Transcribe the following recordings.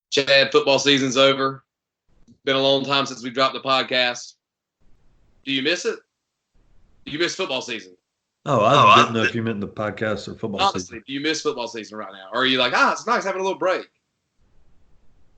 Chad, football season's over. Been a long time since we dropped the podcast. Do you miss it? Do you miss football season? Oh, I didn't know if you meant the podcast or football Honestly, season. do you miss football season right now? Or are you like, it's nice having a little break?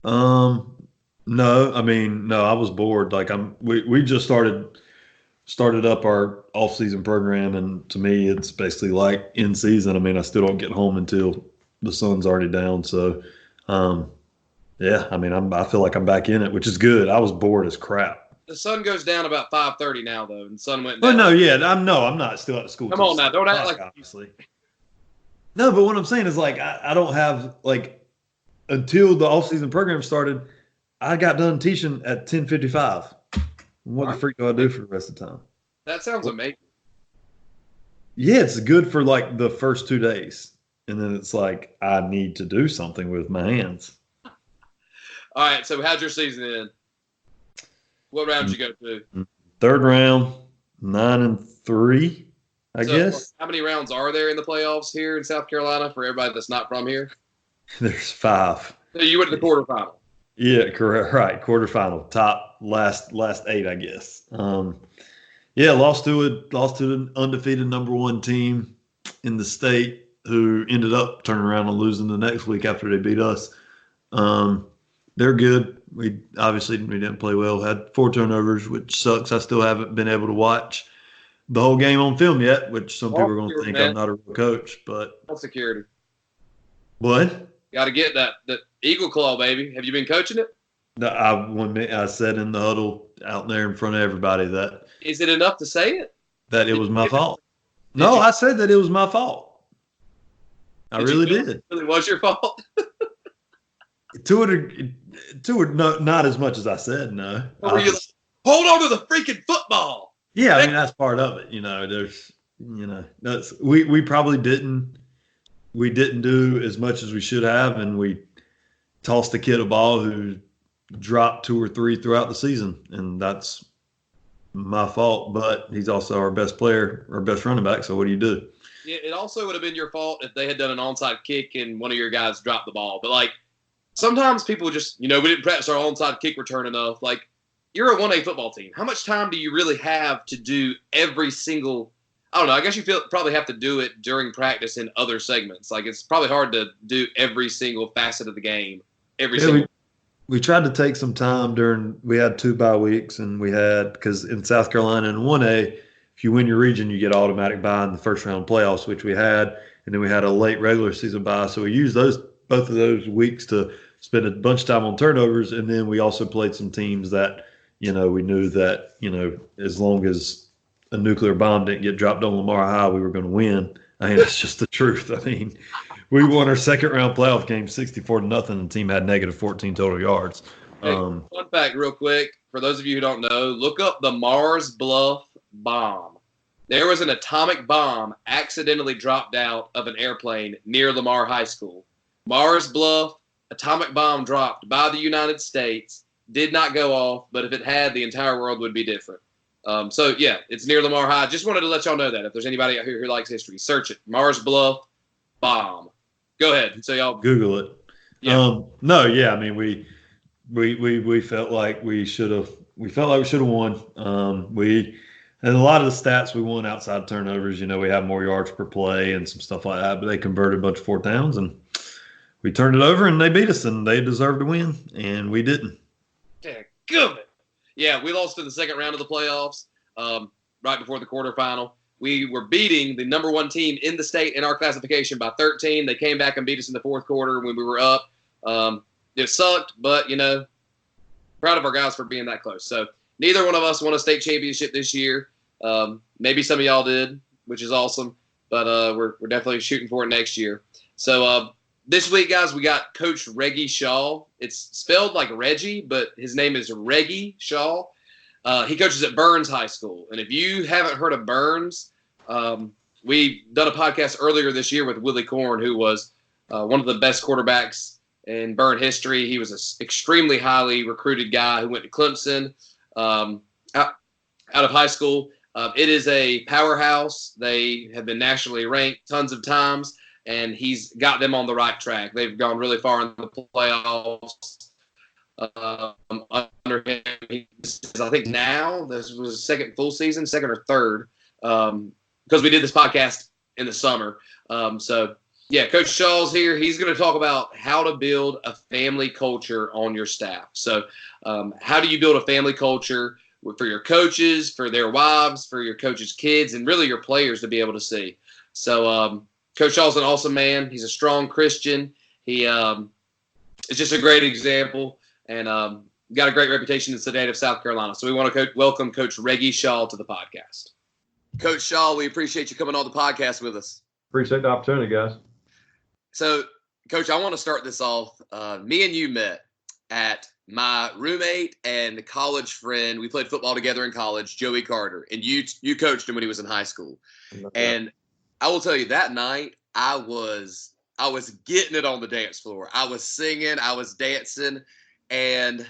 No, I mean, no, I was bored. Like we just started up our off-season program, and to me, it's basically like in season. I mean, I still don't get home until the sun's already down. So, yeah, I mean, I feel like I'm back in it, which is good. I was bored as crap. The sun goes down about 5:30 now, though, and the sun went Well, down. no, yeah, I'm not still at school. Come on now, don't act like obviously. No, but what I'm saying is like I don't have like until the off-season program started, I got done teaching at 10:55. What the freak do I do for the rest of the time? That sounds amazing. Yeah, it's good for like the first 2 days. And then it's like, I need to do something with my hands. All right, so how'd your season end? What round did you go to? Third round, 9-3, I guess. How many rounds are there in the playoffs here in South Carolina for everybody that's not from here? There's 5. So you went to the quarterfinal. Yeah, correct. Right, quarterfinal, top last 8, I guess. Yeah, lost to an undefeated number 1 team in the state who ended up turning around and losing the next week after they beat us. They're good. We didn't play well. Had 4 turnovers, which sucks. I still haven't been able to watch the whole game on film yet, which some people are going to think I'm not a real coach. But security. What? Got to get that Eagle Claw, baby. Have you been coaching it? I said in the huddle out there in front of everybody that. Is it enough to say it? That it was my fault. No, I said that it was my fault. I really did. It really was your fault? To it, no, not as much as I said, no. Or were you like, hold on to the freaking football? Yeah, I mean, that's part of it. We probably didn't do as much as we should have, and we tossed a kid a ball who dropped 2 or 3 throughout the season, and that's my fault. But he's also our best player, our best running back. So what do you do? Yeah, it also would have been your fault if they had done an onside kick and one of your guys dropped the ball. But sometimes people just, we didn't practice our onside kick return enough. You're a 1A football team. How much time do you really have to do every single? I don't know. I guess you probably have to do it during practice in other segments. It's probably hard to do every single facet of the game. We tried to take some time we had 2 bye weeks, and because in South Carolina in 1A, if you win your region, you get automatic bye in the first round playoffs, which we had. And then we had a late regular season bye. So we used both of those weeks to spend a bunch of time on turnovers. And then we also played some teams that, we knew that, as long as a nuclear bomb didn't get dropped on Lamar High, we were going to win. I mean, it's just the truth. I mean, we won our second round playoff game 64-0, and the team had -14 total yards. Fun fact real quick, for those of you who don't know, look up the Mars Bluff bomb. There was an atomic bomb accidentally dropped out of an airplane near Lamar High School. Mars Bluff, atomic bomb dropped by the United States, did not go off, but if it had, the entire world would be different. So, yeah, it's near Lamar High. Just wanted to let y'all know that. If there's anybody out here who likes history, search it. Mars Bluff bomb. Go ahead. So y'all Google it. Yeah. No, yeah, I mean, we felt like we should have won. And a lot of the stats we won outside turnovers, we have more yards per play and some stuff like that, but they converted a bunch of 4th downs, and we turned it over, and they beat us, and they deserved to win, and we didn't. Good. Yeah, we lost in the second round of the playoffs, right before the quarterfinal. We were beating the number 1 team in the state in our classification by 13. They came back and beat us in the 4th quarter when we were up. It sucked, but, proud of our guys for being that close. So neither one of us won a state championship this year. Maybe some of y'all did, which is awesome, but we're definitely shooting for it next year. So this week, guys, we got Coach Reggie Shaw. It's spelled like Reggie, but his name is Rigby Shah. He coaches at Byrnes High School. And if you haven't heard of Byrnes, we done a podcast earlier this year with Willie Corn, who was one of the best quarterbacks in Byrne history. He was an extremely highly recruited guy who went to Clemson out of high school. It is a powerhouse. They have been nationally ranked tons of times, and he's got them on the right track. They've gone really far in the playoffs. under him. I think now this was his second full season, second or third, because we did this podcast in the summer. So, yeah, Coach Shaw's here. He's going to talk about how to build a family culture on your staff. So, how do you build a family culture for your coaches, for their wives, for your coaches' kids, and really your players to be able to see? So, Coach Shaw's an awesome man. He's a strong Christian. He is just a great example, and got a great reputation in the state of South Carolina. So we want to welcome Coach Reggie Shaw to the podcast. Coach Shaw, we appreciate you coming on the podcast with us. Appreciate the opportunity, guys. So, Coach, I want to start this off. Me and you met at my roommate and college friend. We played football together in college, Joey Carter, and you coached him when he was in high school. And I will tell you, that night I was getting it on the dance floor. I was singing, I was dancing, and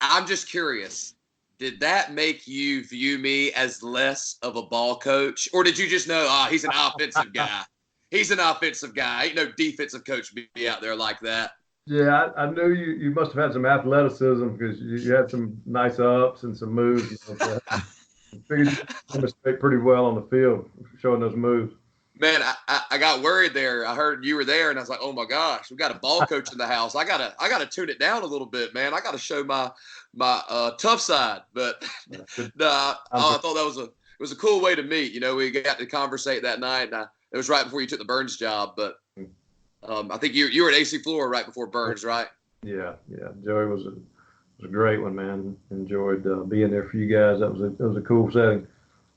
I'm just curious, did that make you view me as less of a ball coach? Or did you just know, he's an offensive guy? He's an offensive guy. Ain't no defensive coach be out there like that. Yeah, I knew you must have had some athleticism because you had some nice ups and some moves. I figured you demonstrate pretty well on the field showing those moves. Man, I got worried there. I heard you were there, and I was like, "Oh my gosh, we got a ball coach in the house. I gotta tune it down a little bit, man. I gotta show my tough side." But I thought it was a cool way to meet. You know, we got to conversate that night, and it was right before you took the Byrnes job. But I think you were at AC Flora right before Byrnes, right? Yeah. Joey was a great one, man. Enjoyed being there for you guys. That was a cool setting.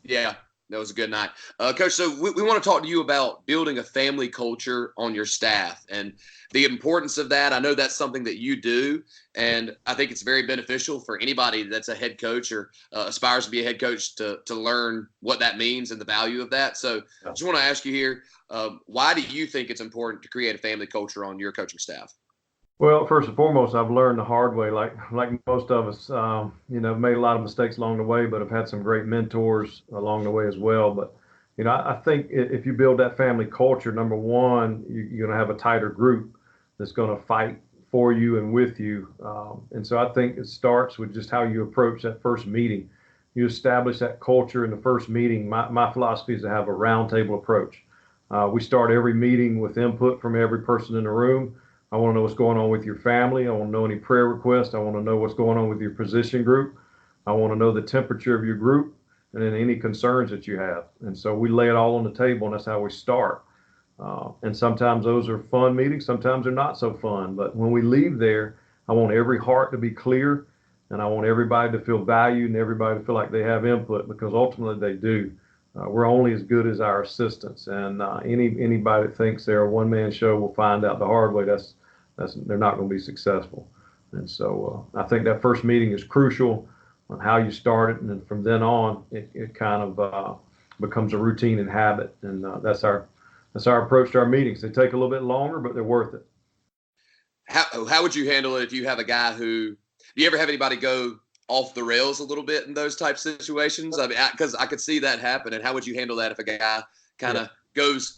Yeah. That was a good night. Coach, so we want to talk to you about building a family culture on your staff and the importance of that. I know that's something that you do, and I think it's very beneficial for anybody that's a head coach or aspires to be a head coach to learn what that means and the value of that. So I just want to ask you here, why do you think it's important to create a family culture on your coaching staff? Well, first and foremost, I've learned the hard way, like most of us, made a lot of mistakes along the way, but I've had some great mentors along the way as well. But, I think if you build that family culture, number one, you're going to have a tighter group that's going to fight for you and with you. And so I think it starts with just how you approach that first meeting. You establish that culture in the first meeting. My philosophy is to have a roundtable approach. We start every meeting with input from every person in the room. I want to know what's going on with your family. I want to know any prayer requests. I want to know what's going on with your position group. I want to know the temperature of your group and then any concerns that you have. And so we lay it all on the table, and that's how we start. And sometimes those are fun meetings. Sometimes they're not so fun. But when we leave there, I want every heart to be clear, and I want everybody to feel valued and everybody to feel like they have input, because ultimately they do. We're only as good as our assistants, and anybody that thinks they're a one-man show will find out the hard way they're not going to be successful. And so I think that first meeting is crucial on how you start it, and then from then on, it kind of becomes a routine and habit, and that's our approach to our meetings. They take a little bit longer, but they're worth it. How would you handle it if you have a guy do you ever have anybody go off the rails a little bit in those type situations? I mean, because I could see that happen. And how would you handle that if a guy kind of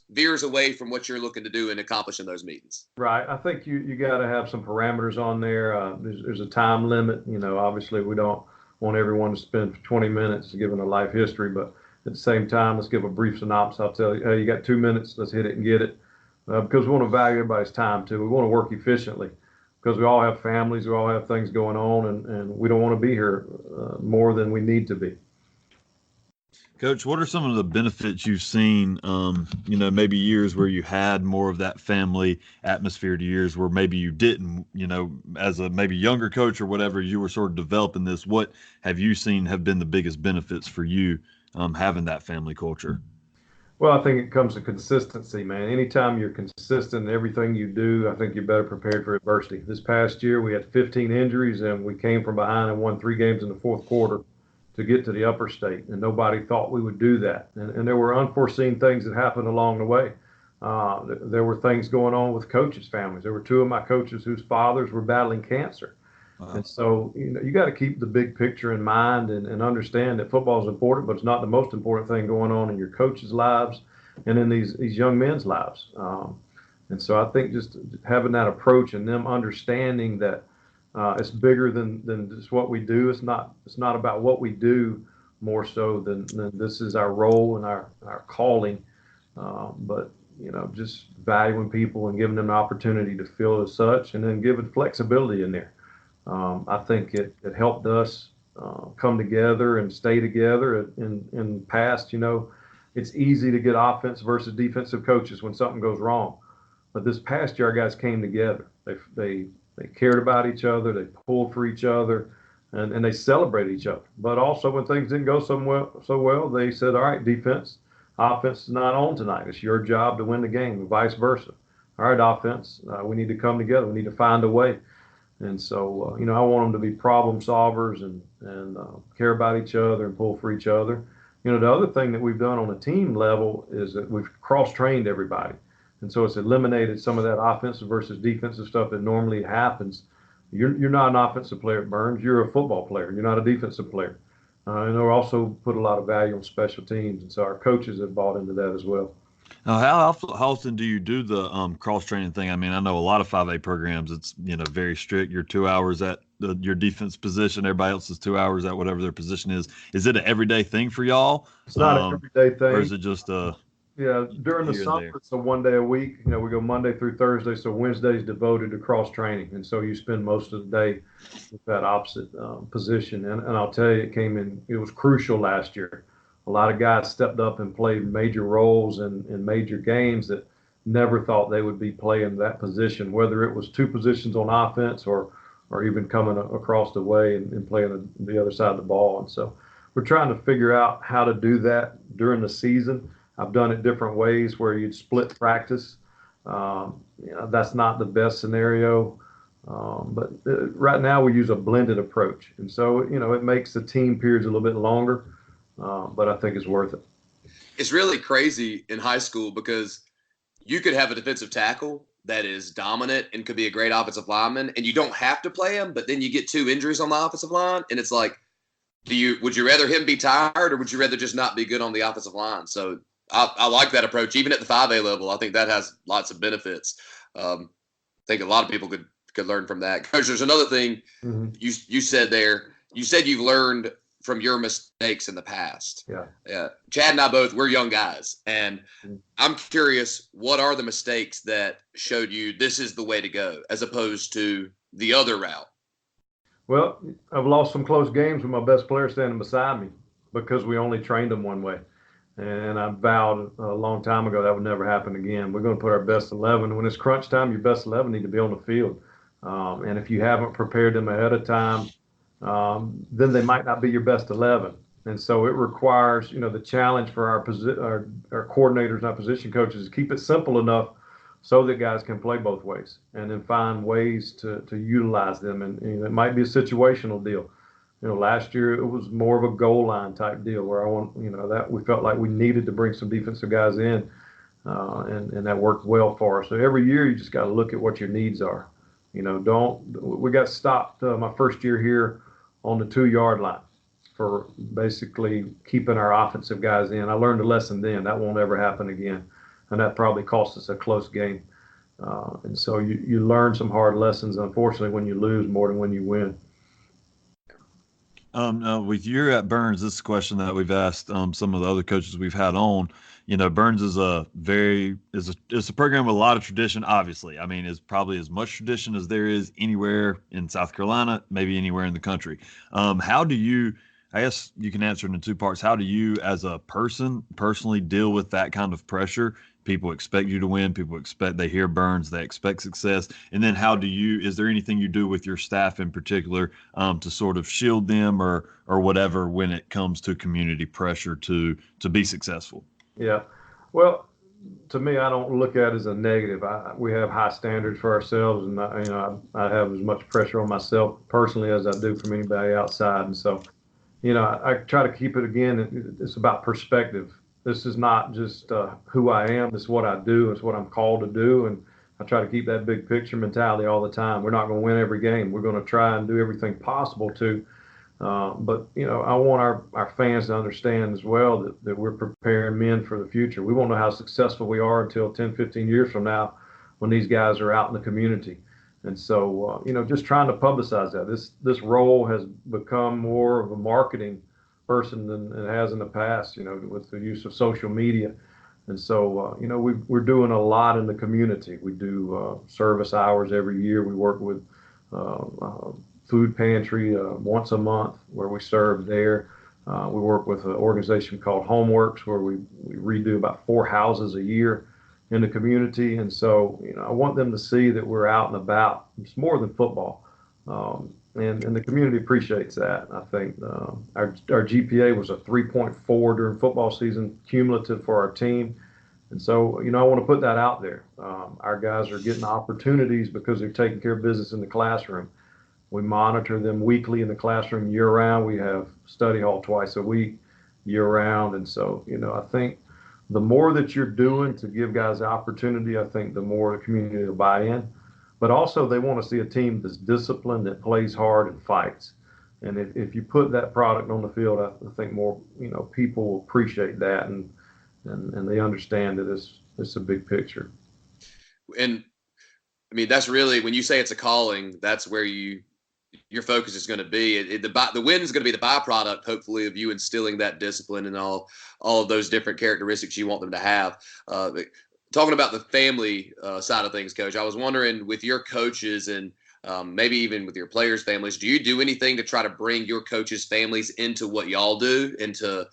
veers away from what you're looking to do and accomplish in those meetings? Right. I think you got to have some parameters on there. There's a time limit. Obviously we don't want everyone to spend 20 minutes giving a life history, but at the same time, let's give a brief synopsis. I'll tell you, hey, you got 2 minutes. Let's hit it and get it. Because we want to value everybody's time too. We want to work efficiently, because we all have families, we all have things going on, and we don't want to be here more than we need to be. Coach, what are some of the benefits you've seen, maybe years where you had more of that family atmosphere to years where maybe you didn't, as a maybe younger coach or whatever, you were sort of developing this? What have you seen have been the biggest benefits for you having that family culture? Well, I think it comes to consistency, man. Anytime you're consistent in everything you do, I think you're better prepared for adversity. This past year, we had 15 injuries, and we came from behind and won 3 games in the fourth quarter to get to the upper state, and nobody thought we would do that. And there were unforeseen things that happened along the way. There were things going on with coaches' families. There were 2 of my coaches whose fathers were battling cancer. Wow. And so, you got to keep the big picture in mind and understand that football is important, but it's not the most important thing going on in your coaches' lives and in these young men's lives. And so I think just having that approach and them understanding that It's bigger than just what we do. It's not about what we do more so than this is our role and our calling. But just valuing people and giving them the opportunity to feel as such, and then giving flexibility in there. I think it helped us come together and stay together. In past, it's easy to get offense versus defensive coaches when something goes wrong. But this past year, our guys came together. They cared about each other. They pulled for each other, and they celebrated each other. But also, when things didn't go so well, they said, "All right, defense, offense is not on tonight. It's your job to win the game, and vice versa. All right, offense, we need to come together. We need to find a way." And so, I want them to be problem solvers and care about each other and pull for each other. The other thing that we've done on a team level is that we've cross-trained everybody. And so it's eliminated some of that offensive versus defensive stuff that normally happens. You're not an offensive player at Byrnes. You're a football player. You're not a defensive player. And we also put a lot of value on special teams. And so our coaches have bought into that as well. Now, how often do you do the cross training thing? I mean, I know a lot of 5A programs. It's very strict. You're 2 hours at your defense position. Everybody else is 2 hours at whatever their position is. Is it an everyday thing for y'all? It's not an everyday thing. Or is it just during the summer, it's a 1 day a week. We go Monday through Thursday, so Wednesday is devoted to cross training, and so you spend most of the day with that opposite position. And I'll tell you, it was crucial last year. A lot of guys stepped up and played major roles in major games that never thought they would be playing that position, whether it was two positions on offense or even coming across the way and playing the other side of the ball. And so we're trying to figure out how to do that during the season. I've done it different ways where you'd split practice. That's not the best scenario. But right now we use a blended approach. And so, it makes the team periods a little bit longer. But I think it's worth it. It's really crazy in high school because you could have a defensive tackle that is dominant and could be a great offensive lineman, and you don't have to play him, but then you get 2 injuries on the offensive line, and it's like, would you rather him be tired, or would you rather just not be good on the offensive line? So I like that approach, even at the 5A level. I think that has lots of benefits. I think a lot of people could learn from that. Coach, there's another thing you said there. You said you've learned from your mistakes in the past. Yeah. Chad and I both, we're young guys. And I'm curious, what are the mistakes that showed you this is the way to go as opposed to the other route? Well, I've lost some close games with my best player standing beside me because we only trained them one way. And I vowed a long time ago that would never happen again. We're going to put our best 11. When it's crunch time, your best 11 need to be on the field. And if you haven't prepared them ahead of time, then they might not be your best 11. And so it requires, the challenge for our coordinators and our position coaches is keep it simple enough so that guys can play both ways and then find ways to utilize them. And it might be a situational deal. Last year it was more of a goal line type deal where that we felt like we needed to bring some defensive guys in, and that worked well for us. So every year you just got to look at what your needs are. We got stopped my first year here on the 2-yard line for basically keeping our offensive guys in. I learned a lesson then. That won't ever happen again. And that probably cost us a close game. And so you learn some hard lessons, unfortunately, when you lose more than when you win. With you at Byrnes, this is a question that we've asked some of the other coaches we've had on. Byrnes is it's a program with a lot of tradition, obviously. I mean, it's probably as much tradition as there is anywhere in South Carolina, maybe anywhere in the country. How do you, I guess you can answer it in 2 parts. How do you, as a person, personally deal with that kind of pressure? People expect you to win. They hear Byrnes, they expect success. And then is there anything you do with your staff in particular to sort of shield them or whatever when it comes to community pressure to be successful? Yeah. Well, to me, I don't look at it as a negative. We have high standards for ourselves, and I have as much pressure on myself personally as I do from anybody outside. And so, I try to keep it, again, it's about perspective. This is not just who I am. It's what I do. It's what I'm called to do. And I try to keep that big picture mentality all the time. We're not going to win every game. We're going to try and do everything possible to. But I want our fans to understand as well that we're preparing men for the future. We won't know how successful we are until 10, 15 years from now when these guys are out in the community. And so, just trying to publicize that. This role has become more of a marketing person than it has in the past, with the use of social media. And so, we're doing a lot in the community. We do service hours every year. We work with food pantry once a month where we serve there. We work with an organization called Homeworks where we redo about 4 houses a year in the community. And so, I want them to see that we're out and about. It's more than football. And the community appreciates that. I think our GPA was a 3.4 during football season, cumulative for our team. And so, I want to put that out there. Our guys are getting opportunities because they're taking care of business in the classroom. We monitor them weekly in the classroom year round. We have study hall twice a week year round. And so, I think the more that you're doing to give guys the opportunity, I think the more the community will buy in. But also they want to see a team that's disciplined, that plays hard and fights. And if you put that product on the field, I think more, people will appreciate that and they understand that it's a big picture. And I mean, that's really, when you say it's a calling, that's where your focus is going to be. The win is going to be the byproduct, hopefully, of you instilling that discipline and all of those different characteristics you want them to have. Talking about the family side of things, Coach, I was wondering, with your coaches and maybe even with your players' families, do you do anything to try to bring your coaches' families into what y'all do, and to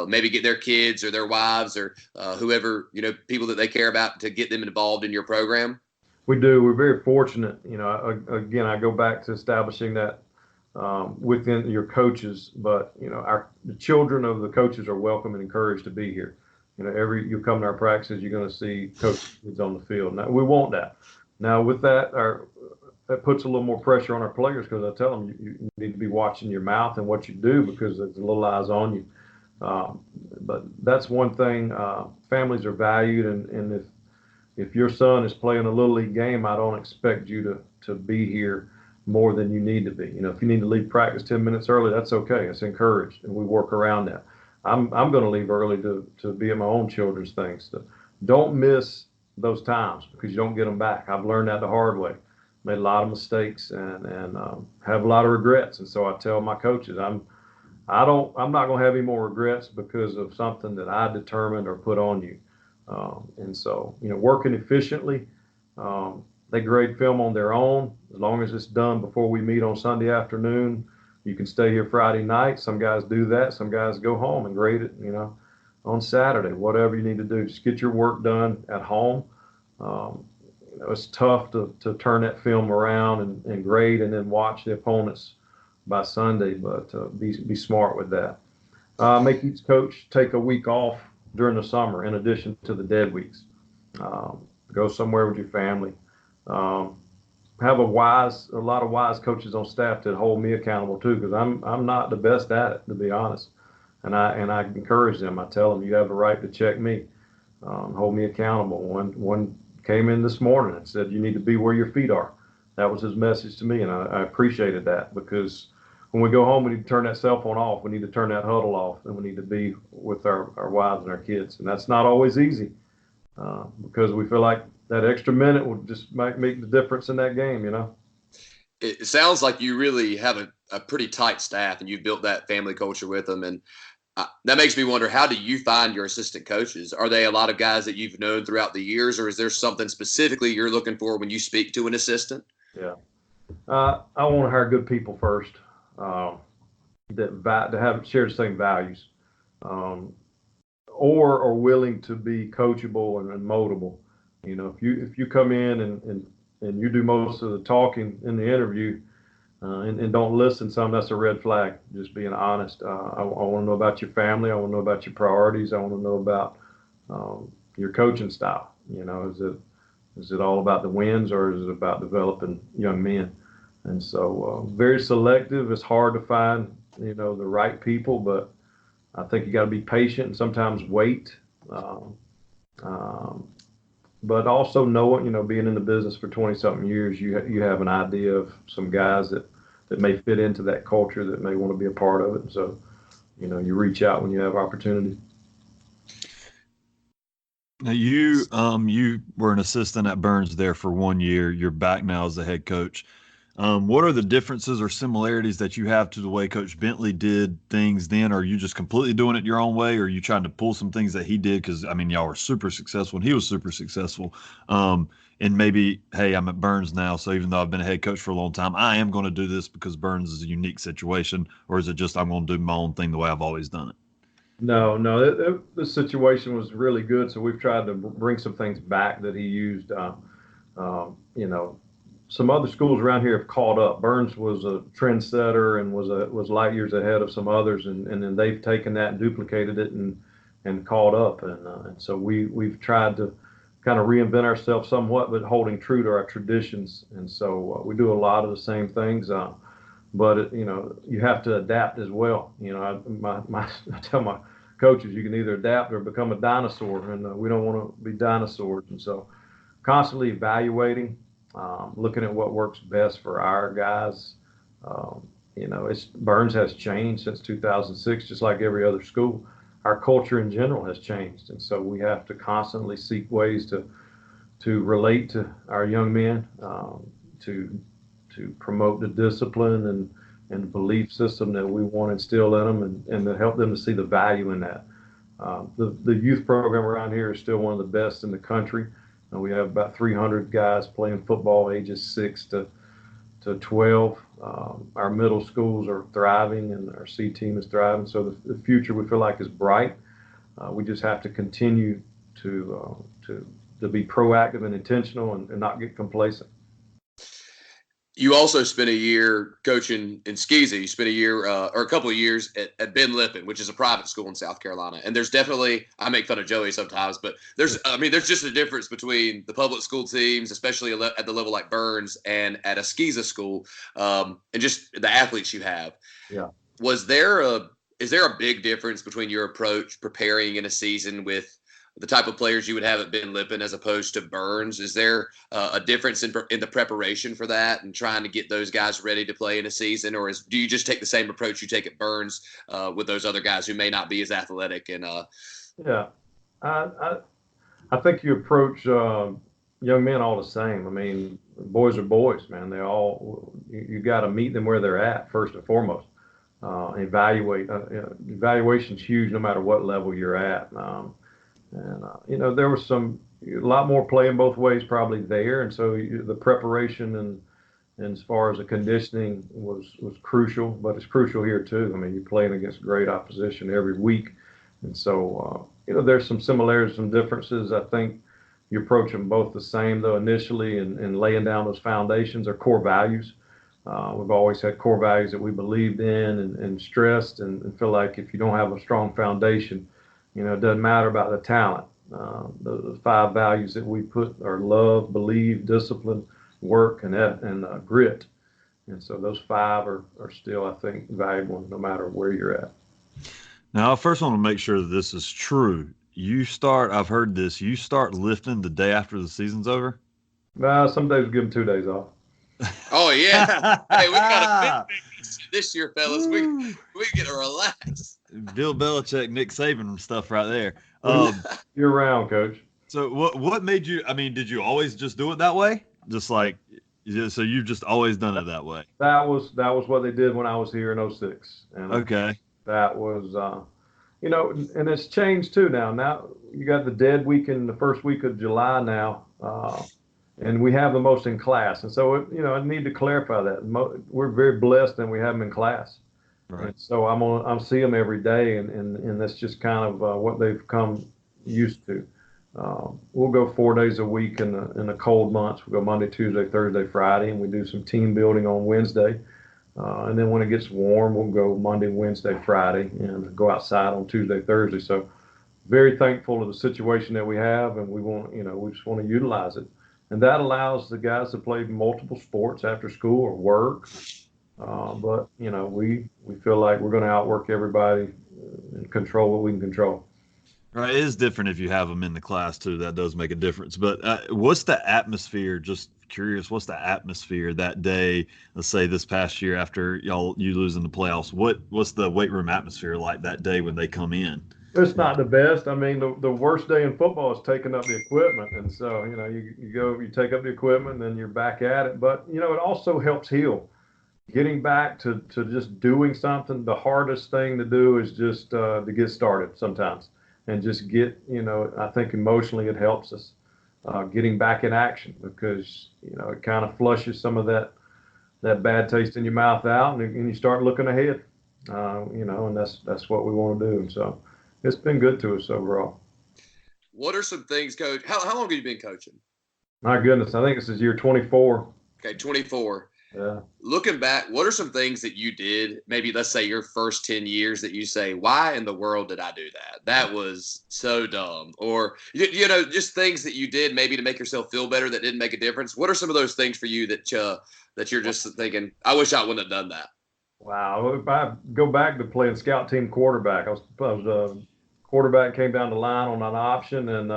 maybe get their kids or their wives or whoever, people that they care about, to get them involved in your program? We do. We're very fortunate. Again, I go back to establishing that within your coaches, but the children of the coaches are welcome and encouraged to be here. You come to our practices, you're going to see coaches on the field. Now, we want that. Now, with that, that puts a little more pressure on our players, because I tell them you need to be watching your mouth and what you do, because there's little eyes on you. But that's one thing. Families are valued, and if your son is playing a little league game, I don't expect you to be here more than you need to be. If you need to leave practice 10 minutes early, that's okay. It's encouraged, and we work around that. I'm going to leave early to be at my own children's things. Don't miss those times, because you don't get them back. I've learned that the hard way. Made a lot of mistakes and have a lot of regrets. And so I tell my coaches, I'm not going to have any more regrets because of something that I determined or put on you. And so, working efficiently, they grade film on their own. As long as it's done before we meet on Sunday afternoon, you can stay here Friday night. Some guys do that. Some guys go home and grade it, on Saturday. Whatever you need to do, just get your work done at home. It's tough to turn that film around and grade and then watch the opponents by Sunday, but be smart with that. Make each coach take a week off during the summer in addition to the dead weeks. Go somewhere with your family. Have a lot of wise coaches on staff that hold me accountable too, because I'm not the best at it, to be honest. And I encourage them. I tell them, you have a right to check me, hold me accountable. One came in this morning and said, you need to be where your feet are. That was his message to me, and I appreciated that, because when we go home, we need to turn that cell phone off. We need to turn that huddle off, and we need to be with our wives and our kids. And that's not always easy, because we feel like that extra minute will just make the difference in that game, It sounds like you really have a pretty tight staff, and you've built that family culture with them. And that makes me wonder, how do you find your assistant coaches? Are they a lot of guys that you've known throughout the years, or is there something specifically you're looking for when you speak to an assistant? Yeah. I want to hire good people first, that have shared the same values, or are willing to be coachable and moldable. If you come in and you do most of the talking in the interview, and don't listen some, that's a red flag. Just being honest. I want to know about your family. I want to know about your priorities. I want to know about your coaching style. Is it all about the wins, or is it about developing young men? And so very selective. It's hard to find the right people, but I think you got to be patient and sometimes wait. But also knowing, being in the business for 20-something years, you have an idea of some guys that may fit into that culture, that may want to be a part of it. And so, you reach out when you have opportunity. Now you were an assistant at Byrnes there for 1 year. You're back now as the head coach. What are the differences or similarities that you have to the way Coach Bentley did things then? Are you just completely doing it your own way, or are you trying to pull some things that he did? Because I mean, y'all were super successful, and he was super successful. And maybe, hey, I'm at Byrnes now, so even though I've been a head coach for a long time, I am going to do this because Byrnes is a unique situation, or is it just I'm going to do my own thing the way I've always done it? No, no, the situation was really good. So we've tried to bring some things back that he used. You know, some other schools around here have caught up. Byrnes was a trendsetter and was light years ahead of some others, and then they've taken that and duplicated it and caught up. And so we've tried to kind of reinvent ourselves somewhat, but holding true to our traditions. And so we do a lot of the same things. But you know, you have to adapt as well. You know, I tell my coaches, you can either adapt or become a dinosaur, and we don't want to be dinosaurs. And so constantly evaluating, looking at what works best for our guys. You know, Byrnes has changed since 2006, just like every other school. Our culture in general has changed, and so we have to constantly seek ways to relate to our young men, to promote the discipline and belief system that we want to instill in them, and to help them to see the value in that. The youth program around here is still one of the best in the country. We have about 300 guys playing football ages 6 to 12. Our middle schools are thriving, and our C team is thriving. So the future we feel like is bright. We just have to continue to be proactive and intentional, and not get complacent. You also spent a year coaching in Skeezy. You spent a year or a couple of years at Ben Lippen, which is a private school in South Carolina. And there's definitely, I make fun of Joey sometimes, but there's just a difference between the public school teams, especially at the level like Byrnes, and at a Skeezy school, and just the athletes you have. Yeah. Is there a big difference between your approach preparing in a season with the type of players you would have at Ben Lippen as opposed to Byrnes? Is there a difference in the preparation for that and trying to get those guys ready to play in a season, or do you just take the same approach you take at Byrnes with those other guys who may not be as athletic? And Yeah, I think you approach young men all the same. I mean, boys are boys, man. You got to meet them where they're at first and foremost. Evaluation's huge no matter what level you're at. You know, there was a lot more playing both ways probably there, and so the preparation and as far as the conditioning was crucial, but it's crucial here too. I mean, you're playing against great opposition every week, and so you know, there's some similarities, some differences. I think you approach them both the same though initially, and laying down those foundations or core values. We've always had core values that we believed in and stressed, and feel like if you don't have a strong foundation, you know, it doesn't matter about the talent. The 5 values that we put are love, believe, discipline, work, and grit. And so those 5 are still, I think, valuable no matter where you're at. Now, I first want to make sure that this is true. I've heard this, you start lifting the day after the season's over? Some days we give them 2 days off. Oh, yeah. Hey, we got a big this year, fellas. We get to relax. Bill Belichick, Nick Saban stuff right there. Year round, Coach. So what made you, I mean, did you always just do it that way? Just like, so you've just always done it that way? That was what they did when I was here in 06. And okay. That was, you know, and it's changed too now. Now you got the dead week in the first week of July now, and we have the most in class. And so, you know, I need to clarify that. We're very blessed and we have them in class. Right. And so I'm seeing them every day, and that's just kind of what they've come used to. We'll go 4 days a week in the cold months. We'll go Monday, Tuesday, Thursday, Friday, and we do some team building on Wednesday. And then when it gets warm, we'll go Monday, Wednesday, Friday, and go outside on Tuesday, Thursday. So very thankful of the situation that we have, and we just want to utilize it. And that allows the guys to play multiple sports after school or work. But, you know, we feel like we're going to outwork everybody and control what we can control. Right. It is different if you have them in the class, too. That does make a difference. But what's the atmosphere? Just curious, what's the atmosphere that day, let's say this past year after you lose in the playoffs? What's the weight room atmosphere like that day when they come in? It's not the best. I mean, the worst day in football is taking up the equipment. And so, you take up the equipment and then you're back at it. But, it also helps heal. Getting back to just doing something, the hardest thing to do is just to get started sometimes and just get, I think emotionally it helps us getting back in action because, it kind of flushes some of that bad taste in your mouth out and you start looking ahead, and that's what we want to do. And so it's been good to us overall. What are some things, Coach? How long have you been coaching? My goodness, I think this is year 24. Okay, 24. Yeah. Looking back, what are some things that you did, maybe let's say your first 10 years that you say, why in the world did I do that? That was so dumb. Or, just things that you did maybe to make yourself feel better that didn't make a difference. What are some of those things for you that you're just thinking, I wish I wouldn't have done that? Wow. If I go back to playing scout team quarterback, I was quarterback, came down the line on an option, and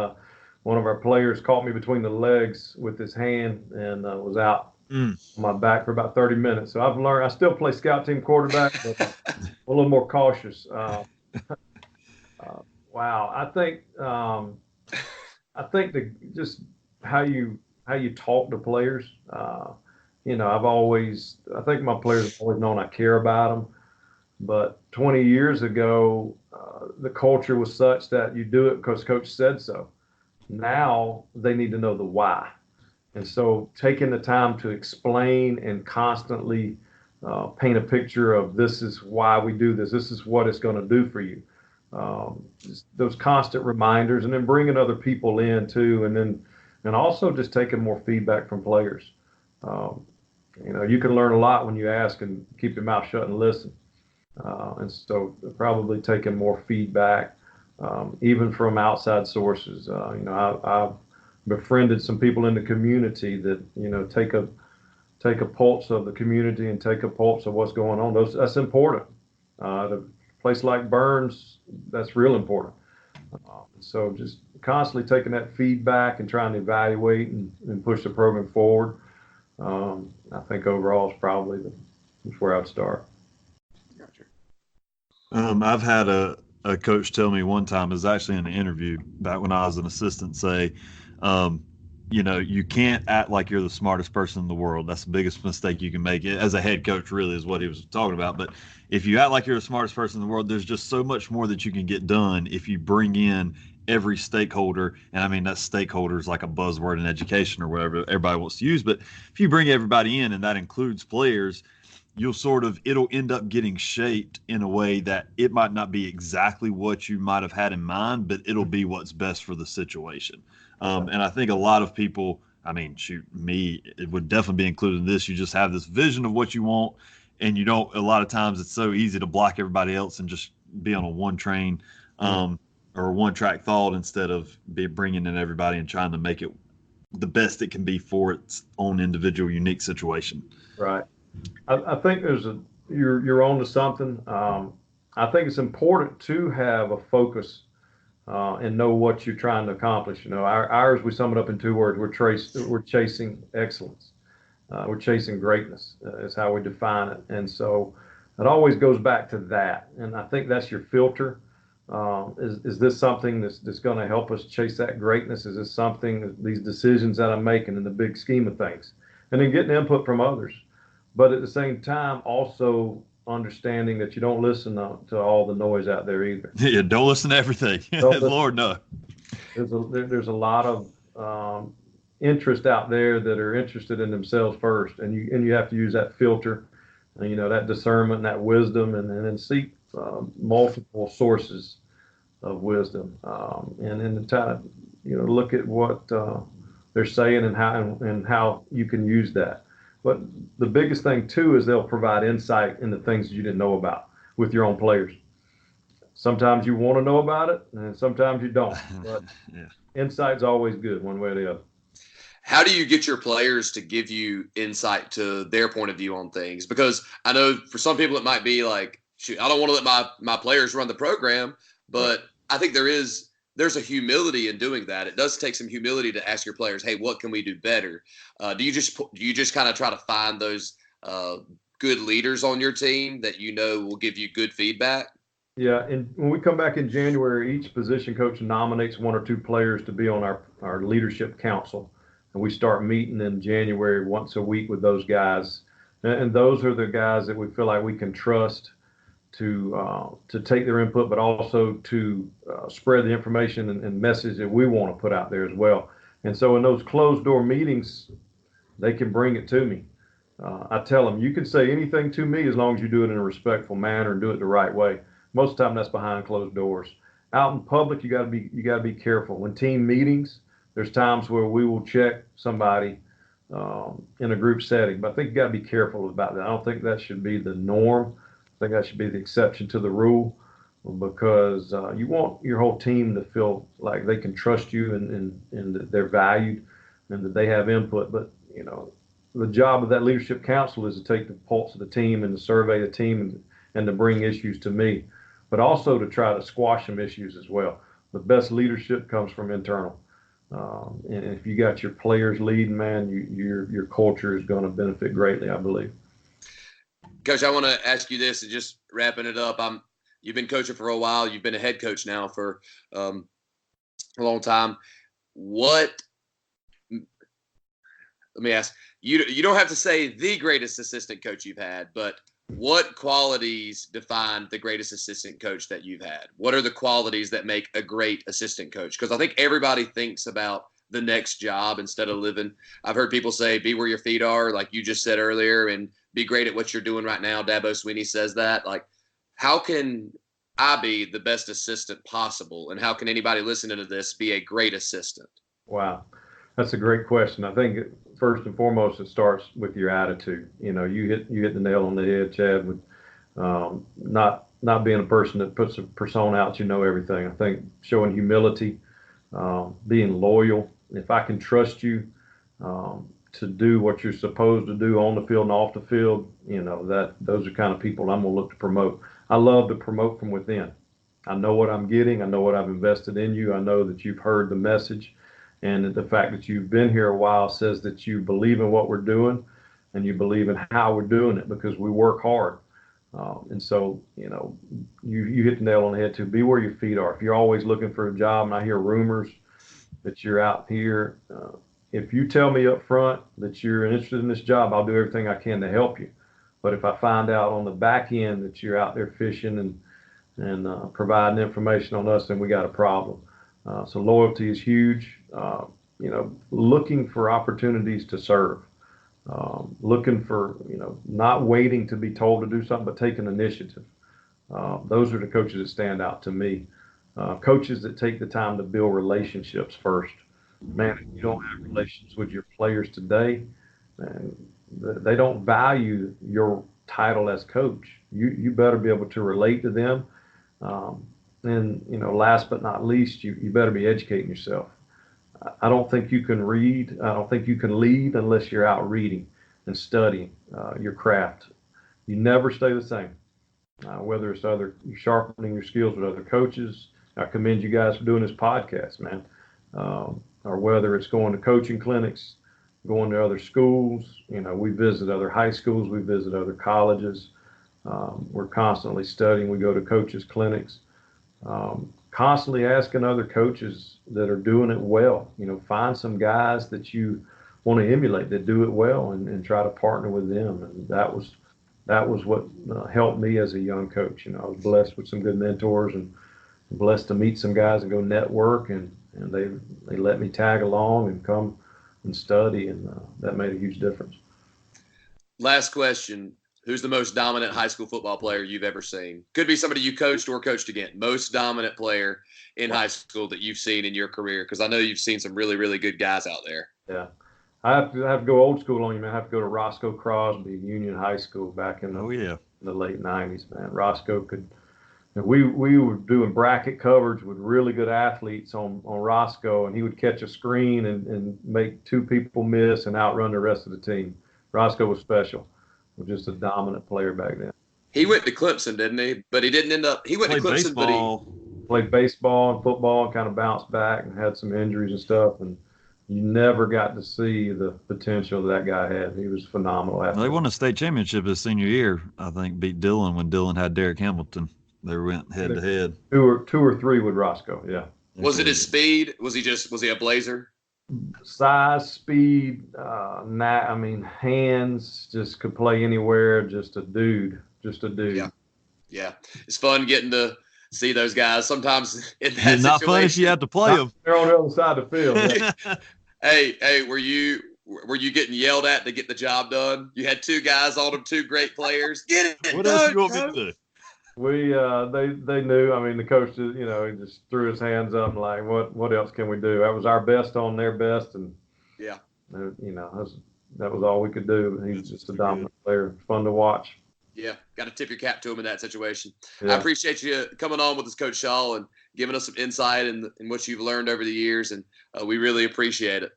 one of our players caught me between the legs with his hand and was out on my back for about 30 minutes. So I've learned, I still play scout team quarterback, but a little more cautious. Wow. I think just how you talk to players, I think my players have always known I care about them. But 20 years ago, the culture was such that you do it because coach said so. Now they need to know the why. And so taking the time to explain and constantly paint a picture of this is why we do this. This is what it's going to do for you. Those constant reminders, and then bringing other people in too. And also just taking more feedback from players. You can learn a lot when you ask and keep your mouth shut and listen. And so probably taking more feedback, even from outside sources. I've befriended some people in the community that, take a pulse of the community and take a pulse of what's going on. That's important. A place like Byrnes, that's real important. So just constantly taking that feedback and trying to evaluate and push the program forward. I think overall is probably where I'd start. I've had a coach tell me one time, it was actually in an interview back when I was an assistant, say, you can't act like you're the smartest person in the world. That's the biggest mistake you can make. As a head coach, really, is what he was talking about. But if you act like you're the smartest person in the world, there's just so much more that you can get done if you bring in every stakeholder. And I mean, that stakeholder is like a buzzword in education or whatever everybody wants to use. But if you bring everybody in, and that includes players, it'll end up getting shaped in a way that it might not be exactly what you might have had in mind, but it'll be what's best for the situation. And I think a lot of people, me, it would definitely be included in this. You just have this vision of what you want, and a lot of times it's so easy to block everybody else and just be on a one train or one track thought instead of bringing in everybody and trying to make it the best it can be for its own individual unique situation. Right. I think you're on to something. I think it's important to have a focus and know what you're trying to accomplish. Ours, we sum it up in two words. We're chasing excellence. We're chasing greatness is how we define it. And so it always goes back to that. And I think that's your filter. Is this something that's going to help us chase that greatness? Is this something, these decisions that I'm making in the big scheme of things? And then getting input from others. But at the same time, also understanding that you don't listen to all the noise out there either. Yeah, don't listen to everything. Lord, no. There's a lot of interest out there that are interested in themselves first, and you have to use that filter, that discernment, and that wisdom, and then seek multiple sources of wisdom, and then look at what they're saying and how you can use that. But the biggest thing, too, is they'll provide insight into things you didn't know about with your own players. Sometimes you want to know about it, and sometimes you don't. But yeah. Insight's always good, one way or the other. How do you get your players to give you insight to their point of view on things? Because I know for some people it might be like, shoot, I don't want to let my players run the program, but right. I think there's a humility in doing that. It does take some humility to ask your players, hey, what can we do better? Do you just kind of try to find those good leaders on your team that will give you good feedback? Yeah, and when we come back in January, each position coach nominates one or two players to be on our leadership council. And we start meeting in January once a week with those guys. And those are the guys that we feel like we can trust to take their input, but also to spread the information and message that we want to put out there as well. And so in those closed door meetings, they can bring it to me. I tell them, you can say anything to me as long as you do it in a respectful manner and do it the right way. Most of the time, that's behind closed doors. Out in public, you got to be careful. When team meetings, there's times where we will check somebody in a group setting, but I think you got to be careful about that. I don't think that should be the norm. I think that should be the exception to the rule, because you want your whole team to feel like they can trust you and that they're valued and that they have input. But the job of that leadership council is to take the pulse of the team and to survey the team and to bring issues to me, but also to try to squash some issues as well. The best leadership comes from internal. And if you got your players leading, man, your culture is going to benefit greatly, I believe. Coach, I want to ask you this, and just wrapping it up. You've been coaching for a while. You've been a head coach now for a long time. Let me ask you. You don't have to say the greatest assistant coach you've had, but what qualities define the greatest assistant coach that you've had? What are the qualities that make a great assistant coach? Because I think everybody thinks about the next job instead of living. I've heard people say, be where your feet are, like you just said earlier, and be great at what you're doing right now. Dabo Sweeney says that. Like, how can I be the best assistant possible? And how can anybody listening to this be a great assistant? Wow. That's a great question. I think first and foremost, it starts with your attitude. You hit the nail on the head, Chad, with not being a person that puts a persona out, everything. I think showing humility, being loyal. If I can trust you to do what you're supposed to do on the field and off the field, those are kind of people I'm going to look to promote. I love to promote from within. I know what I'm getting. I know what I've invested in you. I know that you've heard the message. And the fact that you've been here a while says that you believe in what we're doing and you believe in how we're doing it, because we work hard. And so, you hit the nail on the head too. Be where your feet are. If you're always looking for a job, and I hear rumors that you're out here, if you tell me up front that you're interested in this job, I'll do everything I can to help you. But if I find out on the back end that you're out there fishing and providing information on us, then we got a problem. So loyalty is huge. Looking for opportunities to serve, looking for, not waiting to be told to do something, but taking initiative. Those are the coaches that stand out to me. Coaches that take the time to build relationships first. Man, if you don't have relations with your players today, man, they don't value your title as coach. You better be able to relate to them. And last but not least, you better be educating yourself. I don't think you can read. I don't think you can lead unless you're out reading and studying your craft. You never stay the same. Whether it's you're sharpening your skills with other coaches. I commend you guys for doing this podcast, man. Or whether it's going to coaching clinics, going to other schools. We visit other high schools. We visit other colleges. We're constantly studying. We go to coaches' clinics. Constantly asking other coaches that are doing it well. Find some guys that you want to emulate that do it well and try to partner with them. And that was what helped me as a young coach. I was blessed with some good mentors and blessed to meet some guys and go network, and they let me tag along and come and study, and that made a huge difference. Last question. Who's the most dominant high school football player you've ever seen? Could be somebody you coached or coached against. Most dominant player in high school that you've seen in your career, because I know you've seen some really, really good guys out there. Yeah. I have to go old school on you, man. I have to go to Roscoe Crosby, Union High School back in the late 90s, man. Roscoe we were doing bracket coverage with really good athletes on Roscoe, and he would catch a screen and make two people miss and outrun the rest of the team. Roscoe was special. Was just a dominant player back then. He went to Clemson, didn't he? But he didn't end up. He went to Clemson, baseball. but he played baseball and football and kind of bounced back and had some injuries and stuff. And you never got to see the potential that guy had. He was phenomenal. They won a state championship his senior year. I think beat Dillon when Dillon had Derek Hamilton. They went head to head. Two or three with Roscoe. Yeah. Was it his speed? Was he a blazer? Size, speed, hands, just could play anywhere. Just a dude. Yeah. It's fun getting to see those guys. Sometimes in that It's not fun if you have to play them. They're on the other side of the field. Yeah. Hey, were you getting yelled at to get the job done? You had two guys on them, two great players. Get it What done, else you want coach. me to do? They knew. I mean, the coach, he just threw his hands up and like, what else can we do? That was our best on their best, and yeah, that was all we could do. He's just a dominant player. Fun to watch. Yeah, got to tip your cap to him in that situation. Yeah. I appreciate you coming on with us, Coach Shaw, and giving us some insight in what you've learned over the years, and we really appreciate it.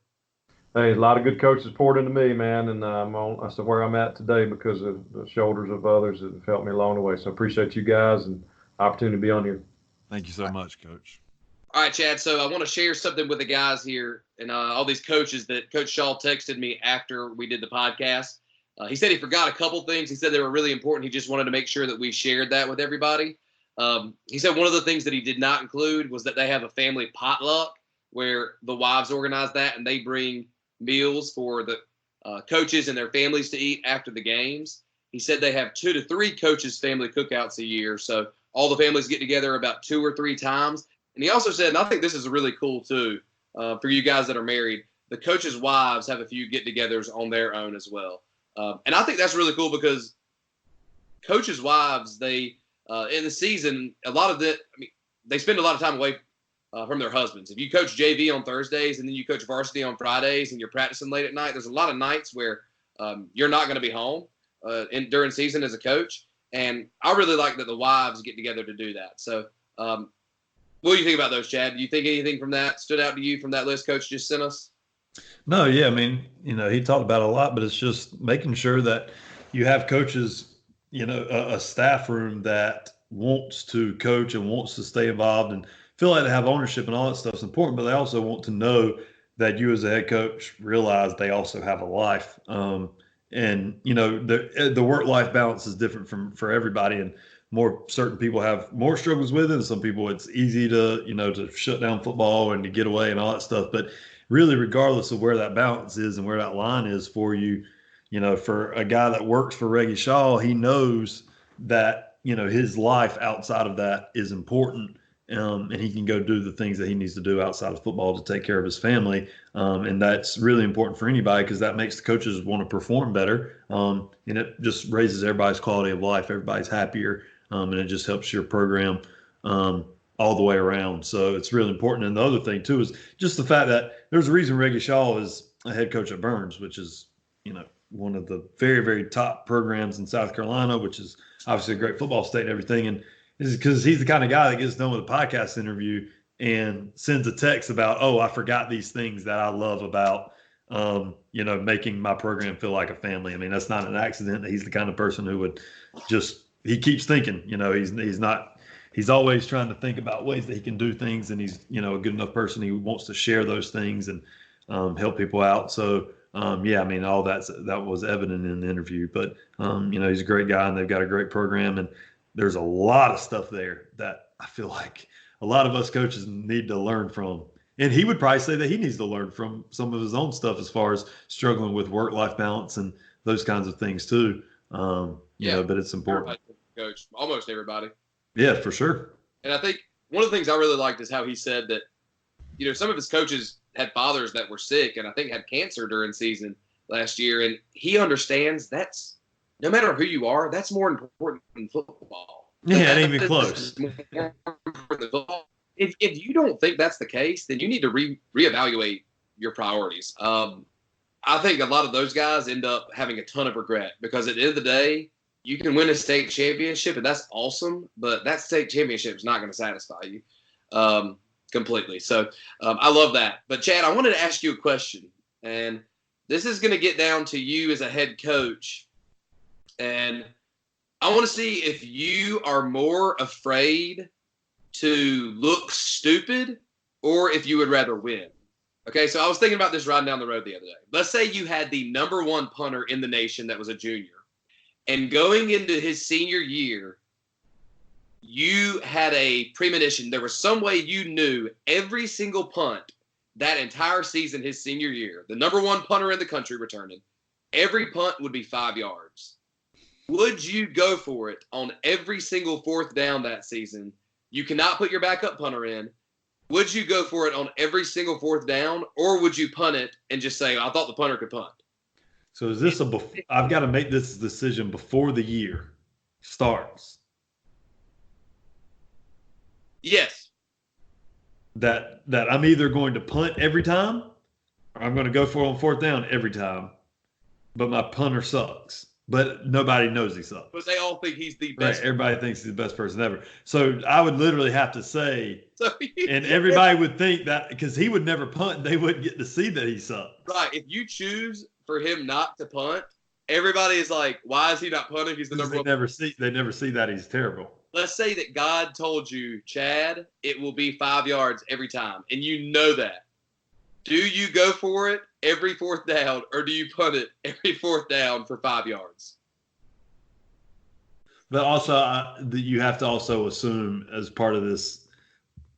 Hey, a lot of good coaches poured into me, man, and that's where I'm at today because of the shoulders of others that have helped me along the way. So appreciate you guys and opportunity to be on here. Thank you so much, Coach. All right, Chad. So I want to share something with the guys here and all these coaches that Coach Shaw texted me after we did the podcast. He said he forgot a couple things. He said they were really important. He just wanted to make sure that we shared that with everybody. He said one of the things that he did not include was that they have a family potluck where the wives organize that and they bring meals for the coaches and their families to eat after the games. He said they have 2 to 3 coaches' family cookouts a year. So all the families get together about 2 or 3 times. And he also said, and I think this is really cool too, for you guys that are married, the coaches' wives have a few get-togethers on their own as well. And I think that's really cool because coaches' wives, they in the season, they spend a lot of time away from their husbands. If you coach JV on Thursdays and then you coach varsity on Fridays and you're practicing late at night, there's a lot of nights where you're not going to be home during season as a coach. And I really like that the wives get together to do that. So what do you think about those, Chad? Do you think anything from that stood out to you from that list Coach just sent us? No, yeah. I mean, he talked about it a lot, but it's just making sure that you have coaches, a staff room that wants to coach and wants to stay involved and feel like they have ownership and all that stuff is important, but they also want to know that you as a head coach realize they also have a life. And the work-life balance is different for everybody, and certain people have more struggles with it, and some people it's easy to to shut down football and to get away and all that stuff. But really, regardless of where that balance is and where that line is for you, for a guy that works for Reggie Shaw, he knows that his life outside of that is important. And he can go do the things that he needs to do outside of football to take care of his family. And that's really important for anybody because that makes the coaches want to perform better. And it just raises everybody's quality of life. Everybody's happier. And it just helps your program all the way around. So it's really important. And the other thing, too, is just the fact that there's a reason Reggie Shaw is a head coach at Byrnes, which is, one of the very, very top programs in South Carolina, which is obviously a great football state and everything. And is because he's the kind of guy that gets done with a podcast interview and sends a text about, I forgot these things that I love about, making my program feel like a family. I mean, that's not an accident. He's the kind of person who would he keeps thinking, he's always trying to think about ways that he can do things. And he's, a good enough person. He wants to share those things and help people out. So, all that was evident in the interview, but, he's a great guy and they've got a great program. And there's a lot of stuff there that I feel like a lot of us coaches need to learn from. And he would probably say that he needs to learn from some of his own stuff as far as struggling with work-life balance and those kinds of things too. But it's important. Coach, almost everybody. Yeah, for sure. And I think one of the things I really liked is how he said that, some of his coaches had fathers that were sick and I think had cancer during season last year. And he understands that's, no matter who you are, that's more important than football. Yeah, it ain't even close. If you don't think that's the case, then you need to reevaluate your priorities. I think a lot of those guys end up having a ton of regret because at the end of the day, you can win a state championship, and that's awesome, but that state championship is not going to satisfy you completely. So I love that. But, Chad, I wanted to ask you a question, and this is going to get down to you as a head coach. And I want to see if you are more afraid to look stupid or if you would rather win. Okay, so I was thinking about this riding down the road the other day. Let's say you had the number 1 punter in the nation that was a junior. And going into his senior year, you had a premonition. There was some way you knew every single punt that entire season, his senior year, the number one punter in the country returning, every punt would be 5 yards. Would you go for it on every single fourth down that season? You cannot put your backup punter in. Would you go for it on every single fourth down, or would you punt it and just say, I thought the punter could punt? So is this I've got to make this decision before the year starts? Yes. That I'm either going to punt every time or I'm going to go for it on fourth down every time, but my punter sucks. But nobody knows he sucks. But they all think he's the best. Right, everybody thinks he's the best person ever. So I would literally have to say, and everybody would think that because he would never punt, they wouldn't get to see that he sucks. Right. If you choose for him not to punt, everybody is like, why is he not punting? He's the number one. They never see that he's terrible. Let's say that God told you, Chad, it will be 5 yards every time, and you know that. Do you go for it every fourth down, or do you punt it every fourth down for 5 yards? But also, you have to also assume as part of this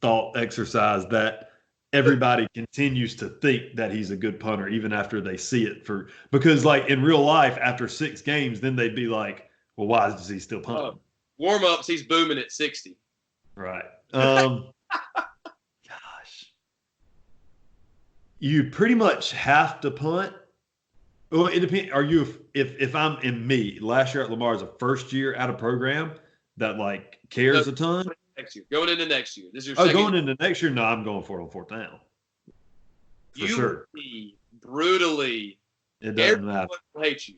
thought exercise that everybody continues to think that he's a good punter even after they see it. Because like in real life, after 6 games, then they'd be like, well, why is he still punting? Warm-ups, he's booming at 60. Right. Gosh. You pretty much have to punt. Well, it depends. Are you if I'm in me last year at Lamar as a first year out of program that like cares a ton? Next year, going into next year. This is your second going into next year. No, I'm going for it on fourth down. For sure. Brutally. It doesn't matter. Will hate you.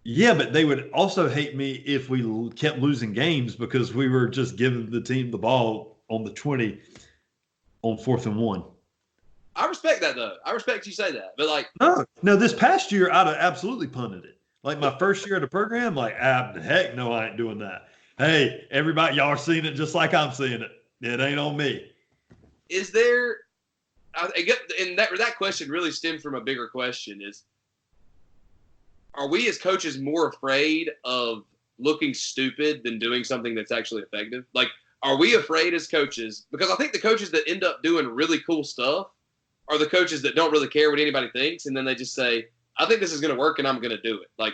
Yeah, but they would also hate me if we kept losing games because we were just giving the team the ball on the 20 on 4th and 1. I respect that, though. I respect you say that. But, like... No, this past year, I'd have absolutely punted it. Like, my first year of the program, like, heck no, I ain't doing that. Hey, everybody, y'all are seeing it just like I'm seeing it. It ain't on me. Is there... and that question really stemmed from a bigger question is, are we as coaches more afraid of looking stupid than doing something that's actually effective? Like, are we afraid as coaches? Because I think the coaches that end up doing really cool stuff are the coaches that don't really care what anybody thinks, and then they just say, I think this is going to work, and I'm going to do it. Like,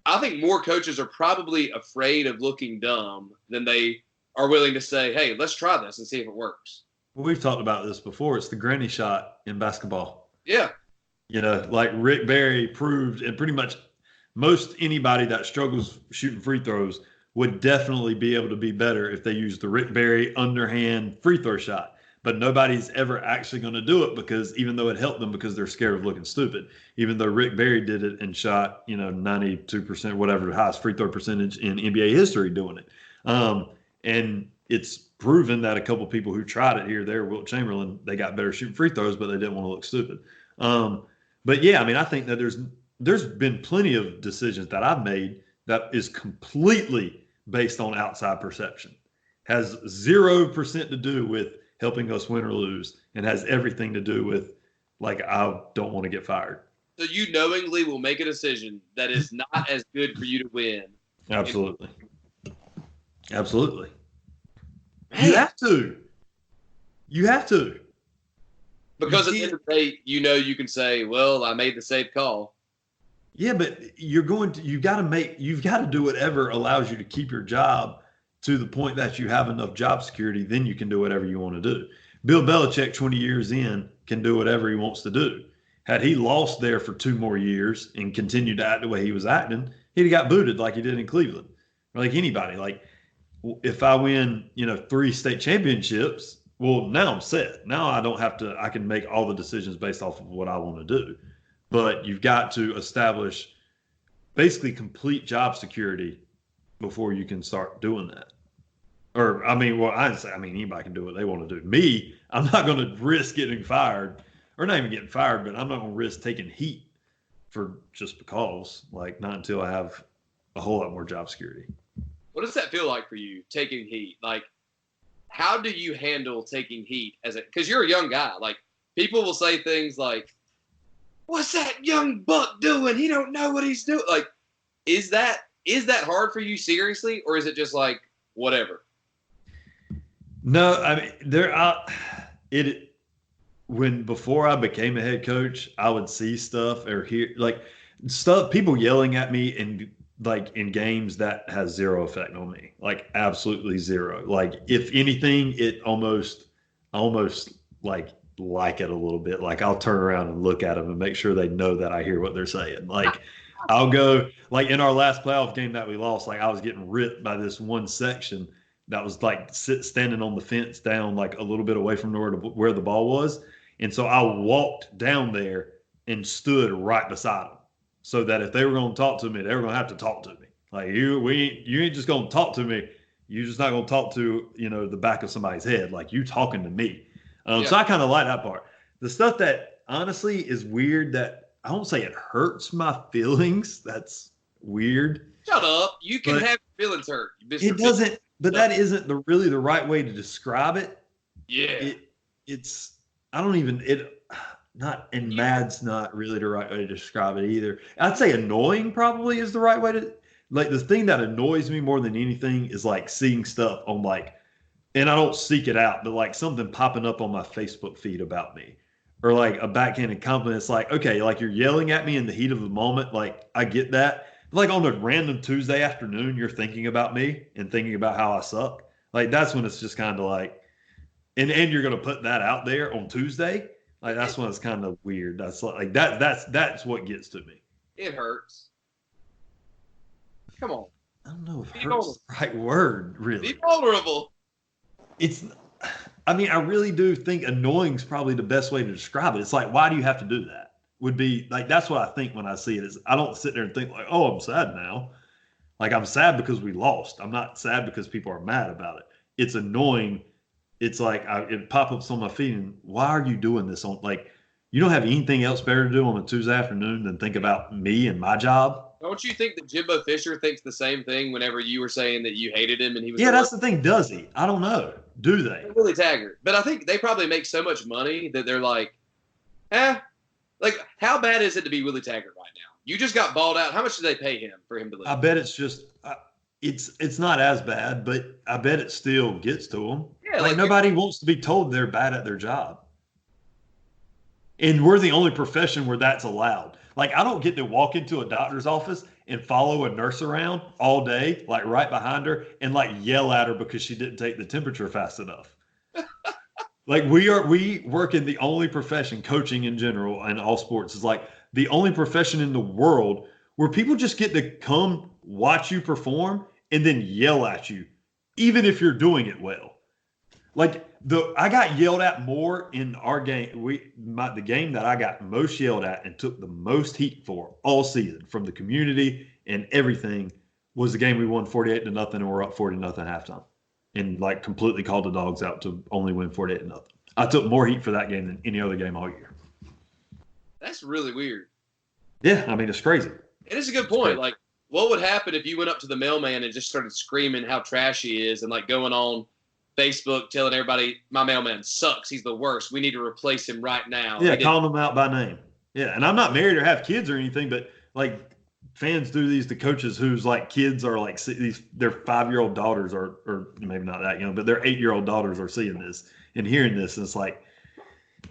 I think more coaches are probably afraid of looking dumb than they are willing to say, hey, let's try this and see if it works. Well, we've talked about this before. It's the granny shot in basketball. Yeah. You know, like Rick Barry proved, and pretty much most anybody that struggles shooting free throws would definitely be able to be better if they used the Rick Barry underhand free throw shot. But nobody's ever actually going to do it because even though it helped them because they're scared of looking stupid, even though Rick Barry did it and shot, 92%, whatever, the highest free throw percentage in NBA history doing it. And it's proven that a couple people who tried it here, there, Wilt Chamberlain, they got better shooting free throws, but they didn't want to look stupid. But yeah, I mean, I think that there's been plenty of decisions that I've made that is completely based on outside perception, has 0% to do with helping us win or lose, and has everything to do with, like, I don't want to get fired. So you knowingly will make a decision that is not as good for you to win. Absolutely. Absolutely. Man. You have to. Because at the end of the day, you can say, well, I made the safe call. Yeah, but you've got to do whatever allows you to keep your job to the point that you have enough job security, then you can do whatever you want to do. Bill Belichick, 20 years in, can do whatever he wants to do. Had he lost there for 2 more years and continued to act the way he was acting, he'd have got booted like he did in Cleveland. Like anybody. Like, if I win, 3 state championships, well, now I'm set. Now I can make all the decisions based off of what I want to do. But you've got to establish basically complete job security before you can start doing that. Or, anybody can do what they want to do. Me, I'm not going to risk getting fired, or not even getting fired, but I'm not going to risk taking heat for just because, like, not until I have a whole lot more job security. What does that feel like for you, taking heat? Like, how do you handle taking heat because you're a young guy. Like, people will say things like, what's that young buck doing? He don't know what he's doing. Like, is that Is that hard for you seriously, or is it just like whatever? No, I mean before I became a head coach, I would see stuff or hear like stuff, people yelling at me in games that has zero effect on me, like absolutely zero. Like if anything, it almost like it a little bit. Like I'll turn around and look at them and make sure they know that I hear what they're saying. Like I'll go like in our last playoff game that we lost, like I was getting ripped by this one section that was like standing on the fence down like a little bit away from where the ball was. And so I walked down there and stood right beside them so that if they were going to talk to me, they were going to have to talk to me. Like you ain't just going to talk to me. You're just not going to talk to, the back of somebody's head. Like you talking to me. So I kind of like that part. The stuff that honestly is weird that I won't say it hurts my feelings. That's weird. Shut up. You can have feelings hurt. It doesn't, but that isn't really the right way to describe it. Yeah. Mad's not really the right way to describe it either. I'd say annoying probably is the right way to, like the thing that annoys me more than anything is like seeing stuff on like, and I don't seek it out, but like something popping up on my Facebook feed about me or like a backhanded compliment. It's like, okay, like you're yelling at me in the heat of the moment. Like I get that. But like on a random Tuesday afternoon, you're thinking about me and thinking about how I suck. Like that's when it's just kind of like, and you're going to put that out there on Tuesday. Like that's when it's kind of weird. That's like that's what gets to me. It hurts. Come on. I don't know if hurts is the right word, really. Be vulnerable. I really do think annoying is probably the best way to describe it. It's like, why do you have to do that? Would be like, that's what I think when I see it is I don't sit there and think like, oh, I'm sad now. Like I'm sad because we lost. I'm not sad because people are mad about it. It's annoying. It's like it pop-ups on my feed and why are you doing this on like you don't have anything else better to do on a Tuesday afternoon than think about me and my job? Don't you think that Jimbo Fisher thinks the same thing whenever you were saying that you hated him and he was that's the thing. Does he? I don't know. Do they? Willie Taggart. But I think they probably make so much money that they're like, like how bad is it to be Willie Taggart right now? You just got balled out. How much do they pay him for him to leave? I bet it's just it's not as bad, but I bet it still gets to them. Yeah, like nobody wants to be told they're bad at their job. And we're the only profession where that's allowed. Like I don't get to walk into a doctor's office and follow a nurse around all day, like right behind her and like yell at her because she didn't take the temperature fast enough. Like we work in the only profession, coaching in general and all sports is like the only profession in the world where people just get to come watch you perform and then yell at you, even if you're doing it well. Like I got yelled at more in our game. The game that I got most yelled at and took the most heat for all season from the community and everything was the game we won 48-0 and we're up 40-0 halftime, and like completely called the dogs out to only win 48-0. I took more heat for that game than any other game all year. That's really weird. Yeah, I mean it's crazy. And it's a good point. Like, what would happen if you went up to the mailman and just started screaming how trash he is and like going on Facebook telling everybody my mailman sucks, he's the worst, we need to replace him right now? Yeah, calling him out by name. Yeah, and I'm not married or have kids or anything, but like fans do these to coaches whose like kids are like their 5-year-old daughters or maybe not that young, but their 8-year-old daughters are seeing this and hearing this, and it's like,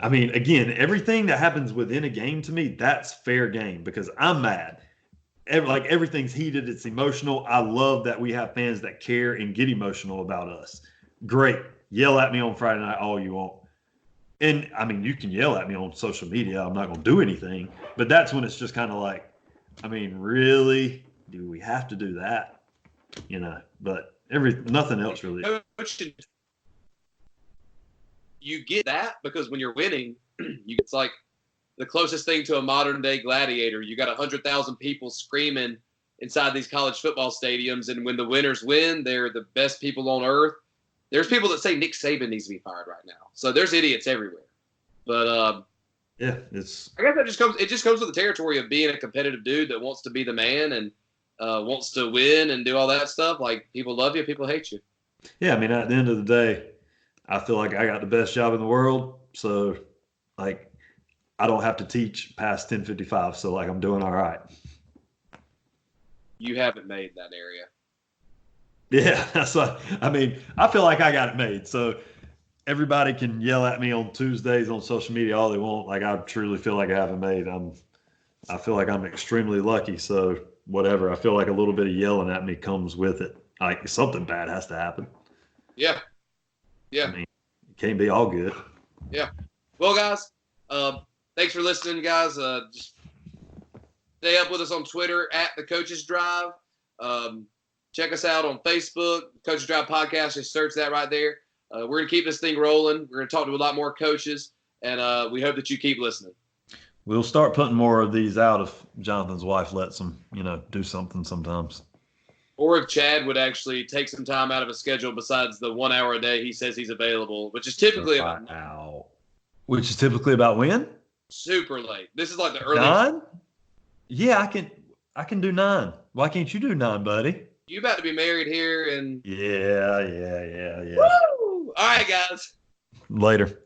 I mean, again, everything that happens within a game to me, that's fair game because I'm mad. Like everything's heated, it's emotional. I love that we have fans that care and get emotional about us. Great. Yell at me on Friday night all you want. And I mean, you can yell at me on social media. I'm not going to do anything, but that's when it's just kind of like, I mean, really, do we have to do that? But nothing else really. You get that because when you're winning, it's like the closest thing to a modern day gladiator. You got 100,000 people screaming inside these college football stadiums. And when the winners win, they're the best people on earth. There's people that say Nick Saban needs to be fired right now. So there's idiots everywhere. But I guess it just comes with the territory of being a competitive dude that wants to be the man and wants to win and do all that stuff. Like people love you, people hate you. Yeah. I mean, at the end of the day, I feel like I got the best job in the world. So like, I don't have to teach past 10:55, so like I'm doing all right. you haven't made that area. Yeah, that's what I mean. I feel like I got it made. So everybody can yell at me on Tuesdays on social media all they want. Like I truly feel like I haven't made. I feel like I'm extremely lucky. So whatever. I feel like a little bit of yelling at me comes with it. Like something bad has to happen. Yeah. Yeah. I mean, it can't be all good. Yeah. Well, guys, thanks for listening, guys. Just stay up with us on Twitter at The Coaches Drive. Check us out on Facebook, Coaches Drive Podcast. Just search that right there. We're going to keep this thing rolling. We're going to talk to a lot more coaches, and we hope that you keep listening. We'll start putting more of these out if Jonathan's wife lets him, do something sometimes. Or if Chad would actually take some time out of his schedule besides the 1 hour a day he says he's available, which is typically about when? Super late. This is like the early 9? Yeah, I can do 9. Why can't you do 9, buddy? You about to be married here and Yeah. Woo! All right, guys. Later.